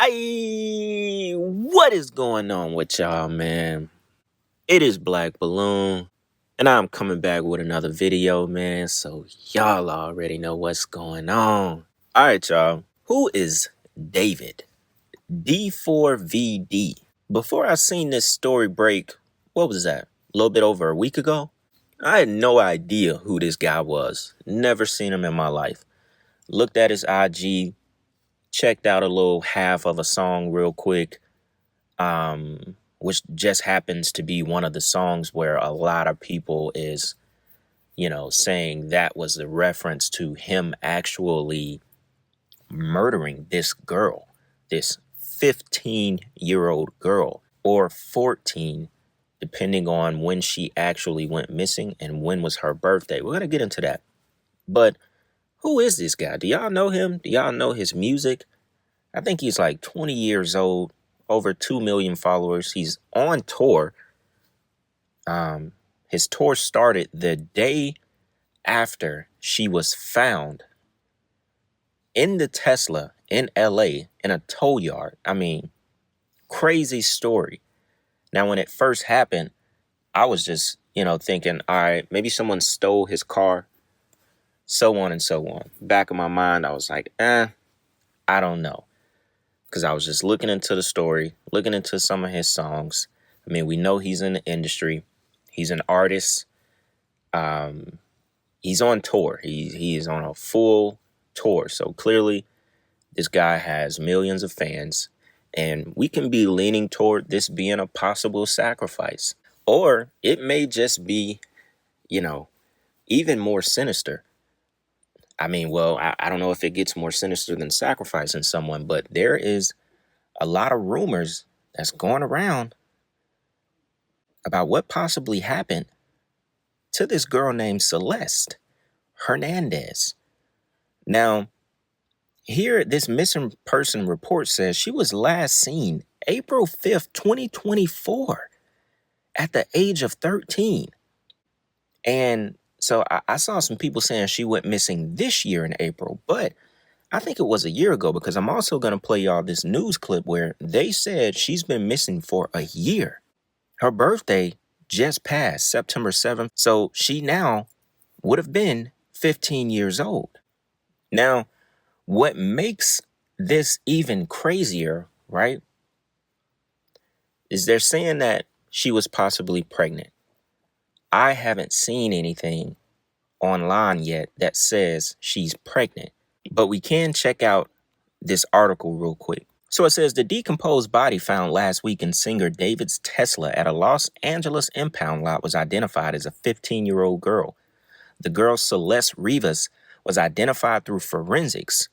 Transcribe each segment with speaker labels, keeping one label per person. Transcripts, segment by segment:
Speaker 1: What is going on with y'all, man? It is Black Balloon, and I'm coming back with another video, man. So y'all already know what's going on. All right, y'all. Who is David? D4VD. Before I seen this story break, what was that? A little bit over a week ago? I had no idea who this guy was. Never seen him in my life. Looked at his IG, checked out a little half of a song real quick. Which just happens to be one of the songs where a lot of people is, saying that was the reference to him actually murdering this girl, this 15-year-old girl, or 14, depending on when she actually went missing and when was her birthday. We're going to get into that. But who is this guy? Do y'all know him? Do y'all know his music? I think he's like 20 years old, over 2 million followers. He's on tour. His tour started the day after she was found in the Tesla in LA in a tow yard. I mean, crazy story. Now, when it first happened, I was just, thinking, all right, maybe someone stole his car, so on and so on. Back of my mind, I was like, I don't know. Because I was just looking into the story, looking into some of his songs. I mean, we know he's in the industry. He's an artist. He's on tour. He is on a full tour. So clearly, this guy has millions of fans. And we can be leaning toward this being a possible sacrifice. Or it may just be, even more sinister. I mean, well, I don't know if it gets more sinister than sacrificing someone, but there is a lot of rumors that's going around about what possibly happened to this girl named Celeste Hernandez. Now, here, this missing person report says she was last seen April 5th, 2024, at the age of 13. And so I saw some people saying she went missing this year in April, but I think it was a year ago, because I'm also going to play y'all this news clip where they said she's been missing for a year. Her birthday just passed September 7th, so she now would have been 15 years old. Now, what makes this even crazier, right, is they're saying that she was possibly pregnant. I haven't seen anything online yet that says she's pregnant, but we can check out this article real quick. So it says the decomposed body found last week in singer David's Tesla at a Los Angeles impound lot was identified as a 15-year-old girl. The girl, Celeste Rivas, was identified through forensics.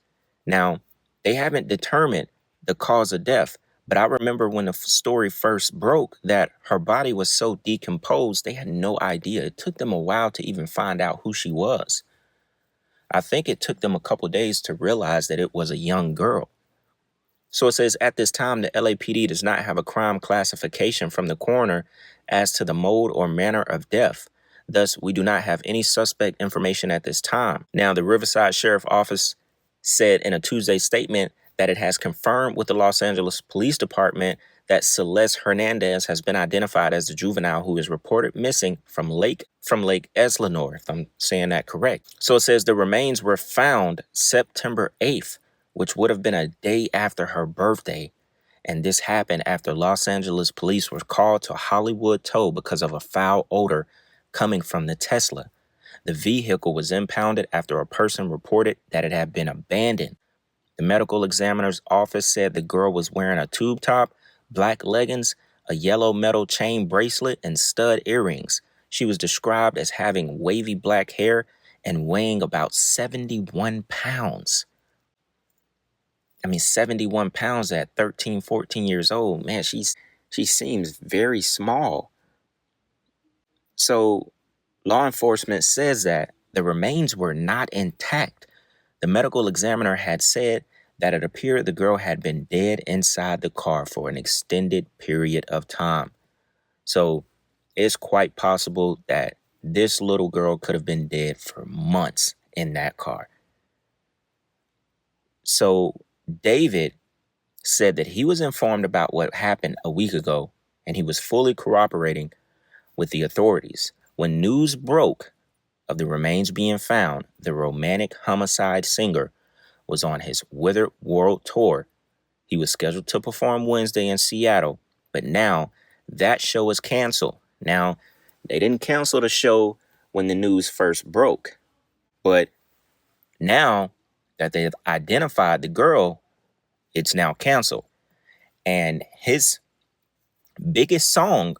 Speaker 1: Now, they haven't determined the cause of death, but I remember when the story first broke that her body was so decomposed, they had no idea. It took them a while to even find out who she was. I think it took them a couple days to realize that it was a young girl. So it says, at this time, the LAPD does not have a crime classification from the coroner as to the mode or manner of death. Thus, we do not have any suspect information at this time. Now, the Riverside Sheriff Office said in a Tuesday statement that it has confirmed with the Los Angeles Police Department that Celeste Hernandez has been identified as the juvenile who is reported missing from Lake Eslanor, if I'm saying that correct. So it says the remains were found September 8th, which would have been a day after her birthday. And this happened after Los Angeles police were called to Hollywood Tow because of a foul odor coming from the Tesla. The vehicle was impounded after a person reported that it had been abandoned. The medical examiner's office said the girl was wearing a tube top, black leggings, a yellow metal chain bracelet, and stud earrings. She was described as having wavy black hair and weighing about 71 pounds. I mean, 71 pounds at 13, 14 years old. Man, she seems very small. So law enforcement says that the remains were not intact. The medical examiner had said that it appeared the girl had been dead inside the car for an extended period of time. So it's quite possible that this little girl could have been dead for months in that car. So David said that he was informed about what happened a week ago, and he was fully cooperating with the authorities. When news broke of the remains being found, the romantic homicide singer was on his Withered World Tour. He was scheduled to perform Wednesday in Seattle, but now that show is canceled. Now, they didn't cancel the show when the news first broke, but now that they've identified the girl, it's now canceled. And his biggest song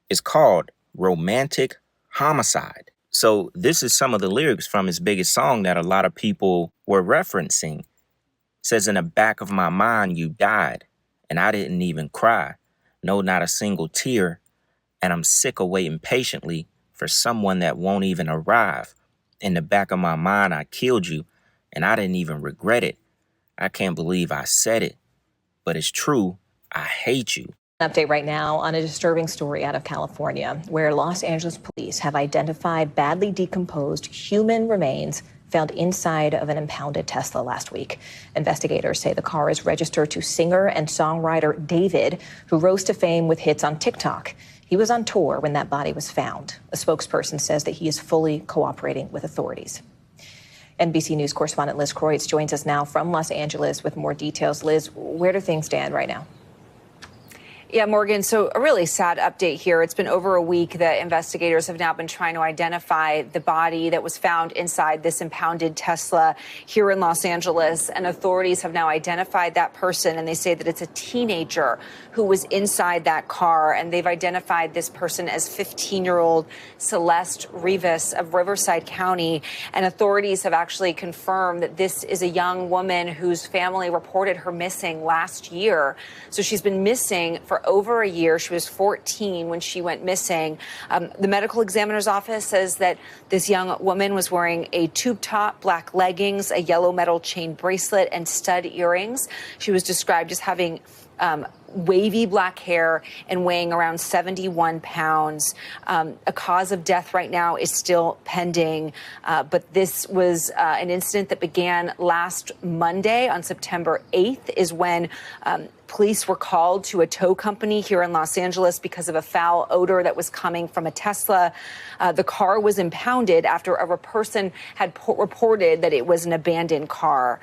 Speaker 1: is called Romantic Homicide. So this is some of the lyrics from his biggest song that a lot of people were referencing. It says, in the back of my mind, you died, and I didn't even cry. No, not a single tear. And I'm sick of waiting patiently for someone that won't even arrive. In the back of my mind, I killed you, and I didn't even regret it. I can't believe I said it, but it's true. I hate you.
Speaker 2: Update right now on a disturbing story out of California, where Los Angeles police have identified badly decomposed human remains found inside of an impounded Tesla last week. Investigators say the car is registered to singer and songwriter David, who rose to fame with hits on TikTok. He was on tour when that body was found. A spokesperson says that he is fully cooperating with authorities. NBC News correspondent Liz Kreutz joins us now from Los Angeles with more details. Liz, where do things stand right now?
Speaker 3: Yeah, Morgan, so a really sad update here. It's been over a week that investigators have now been trying to identify the body that was found inside this impounded Tesla here in Los Angeles. And authorities have now identified that person, and they say that it's a teenager who was inside that car. And they've identified this person as 15-year-old Celeste Rivas of Riverside County. And authorities have actually confirmed that this is a young woman whose family reported her missing last year. So she's been missing for over a year. She was 14 when she went missing. The medical examiner's office says that this young woman was wearing a tube top, black leggings, a yellow metal chain bracelet, and stud earrings. She was described as having wavy black hair and weighing around 71 pounds. A cause of death right now is still pending, but this was an incident that began last Monday on September 8th is when police were called to a tow company here in Los Angeles because of a foul odor that was coming from a Tesla. The car was impounded after a person had reported that it was an abandoned car.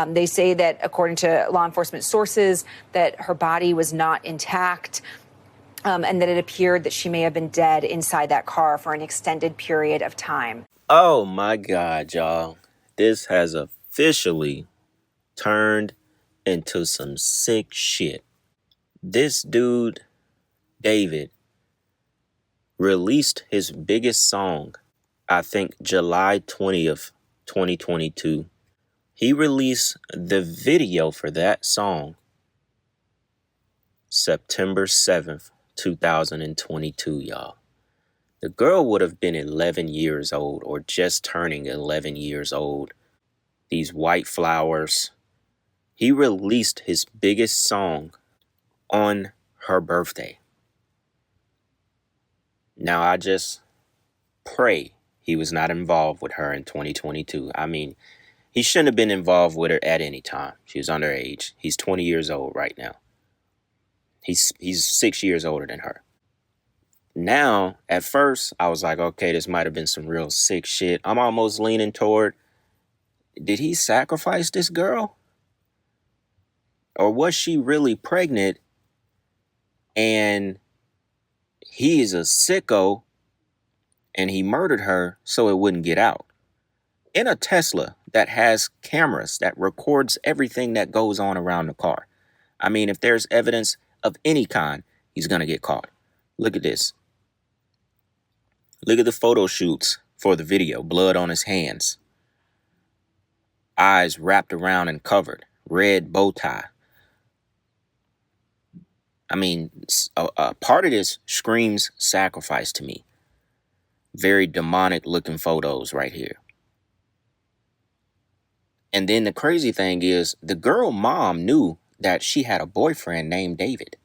Speaker 3: They say that, according to law enforcement sources, that her body was not intact, and that it appeared that she may have been dead inside that car for an extended period of time.
Speaker 1: Oh my God, y'all. This has officially turned into some sick shit. This dude, David, released his biggest song, I think July 20th, 2022. He released the video for that song September 7th, 2022, y'all. The girl would have been 11 years old or just turning 11 years old. These white flowers. He released his biggest song on her birthday. Now, I just pray he was not involved with her in 2022. I mean, he shouldn't have been involved with her at any time. She was underage. He's 20 years old right now. He's 6 years older than her. Now, at first, I was like, okay, this might have been some real sick shit. I'm almost leaning toward, did he sacrifice this girl? Or was she really pregnant and he is a sicko and he murdered her so it wouldn't get out? In a Tesla that has cameras that records everything that goes on around the car. I mean, if there's evidence of any kind, he's going to get caught. Look at this. Look at the photo shoots for the video. Blood on his hands. Eyes wrapped around and covered. Red bow tie. I mean, a part of this screams sacrifice to me. Very demonic looking photos right here. And then the crazy thing is, the girl mom knew that she had a boyfriend named David.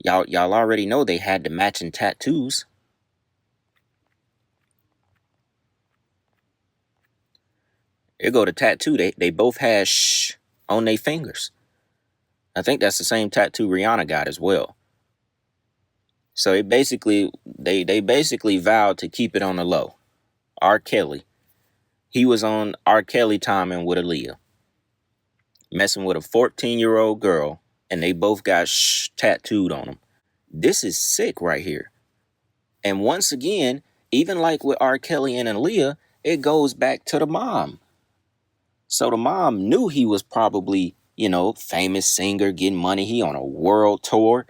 Speaker 1: Y'all already know they had the matching tattoos. Here go the tattoo. They both had shh on their fingers. I think that's the same tattoo Rihanna got as well. So it basically they basically vowed to keep it on the low. R. Kelly. He was on R. Kelly timing with Aaliyah, messing with a 14-year-old girl, and they both got tattooed on them. This is sick right here. And once again, even like with R. Kelly and Aaliyah, it goes back to the mom. So the mom knew he was probably, famous singer, getting money. He on a world tour.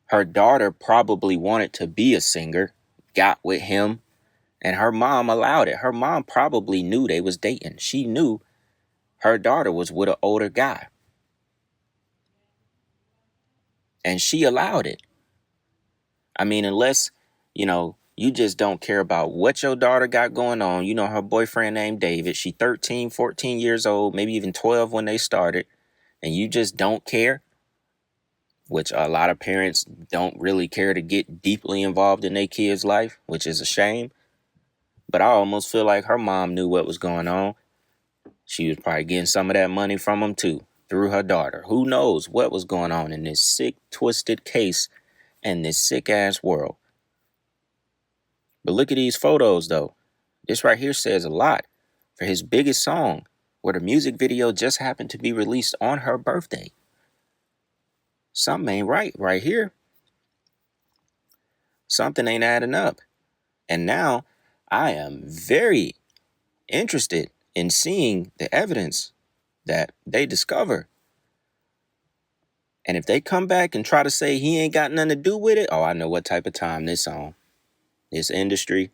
Speaker 1: Her daughter probably wanted to be a singer, got with him, and her mom allowed it. Her mom probably knew they was dating. She knew her daughter was with an older guy. And she allowed it. I mean, unless, you just don't care about what your daughter got going on. Her boyfriend named David. She 13, 14 years old, maybe even 12 when they started. And you just don't care, which a lot of parents don't really care to get deeply involved in their kid's life, which is a shame. But I almost feel like her mom knew what was going on. She was probably getting some of that money from him too, through her daughter. Who knows what was going on in this sick, twisted case and this sick-ass world. But look at these photos, though. This right here says a lot for his biggest song, where the music video just happened to be released on her birthday. Something ain't right here. Something ain't adding up. And now I am very interested in seeing the evidence that they discover. And if they come back and try to say he ain't got nothing to do with it, I know what type of time this on. This industry,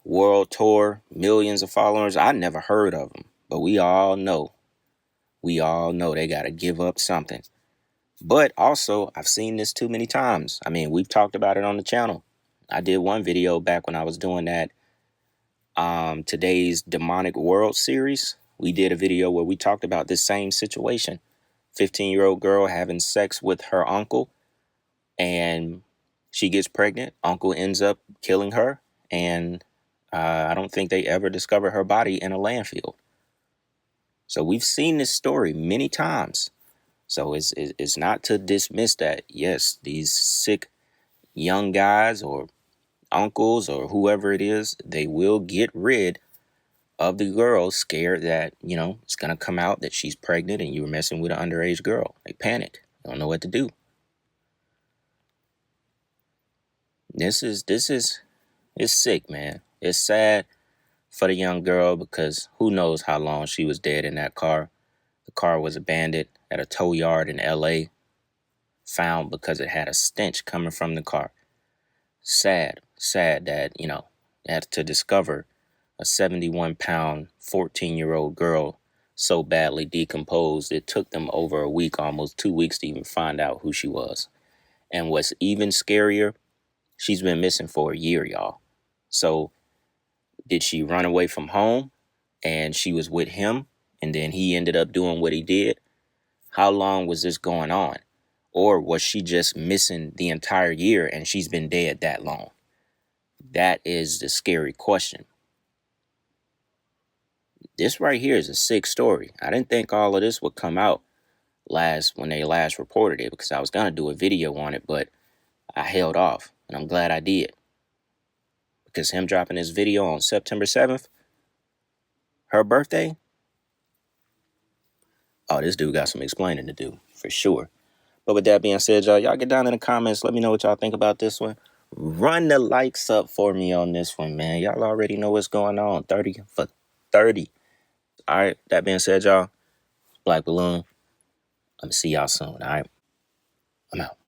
Speaker 1: world tour, millions of followers. I never heard of them, but we all know they got to give up something. But also, I've seen this too many times. I mean, we've talked about it on the channel. I did one video back when I was doing that Today's Demonic World series. We did a video where we talked about this same situation. 15-year-old girl having sex with her uncle, and she gets pregnant. Uncle ends up killing her, and I don't think they ever discovered her body in a landfill. So we've seen this story many times. So it's not to dismiss that, yes, these sick young guys or uncles or whoever it is, they will get rid of the girl scared that, it's going to come out that she's pregnant and you were messing with an underage girl. They panic. They don't know what to do. It's sick, man. It's sad for the young girl because who knows how long she was dead in that car. The car was abandoned at a tow yard in LA, found because it had a stench coming from the car. Sad that, had to discover a 71-pound, 14-year-old girl so badly decomposed, it took them over a week, almost 2 weeks to even find out who she was. And what's even scarier, she's been missing for a year, y'all. So did she run away from home and she was with him and then he ended up doing what he did? How long was this going on? Or was she just missing the entire year and she's been dead that long? That is the scary question. This right here is a sick story. I didn't think all of this would come out when they last reported it because I was going to do a video on it, but I held off and I'm glad I did. Because him dropping this video on September 7th, her birthday, this dude got some explaining to do for sure. But with that being said, y'all get down in the comments. Let me know what y'all think about this one. Run the likes up for me on this one, man. Y'all already know what's going on. 30 for 30. All right. That being said, y'all, Black Balloon. I'm going to see y'all soon. All right. I'm out.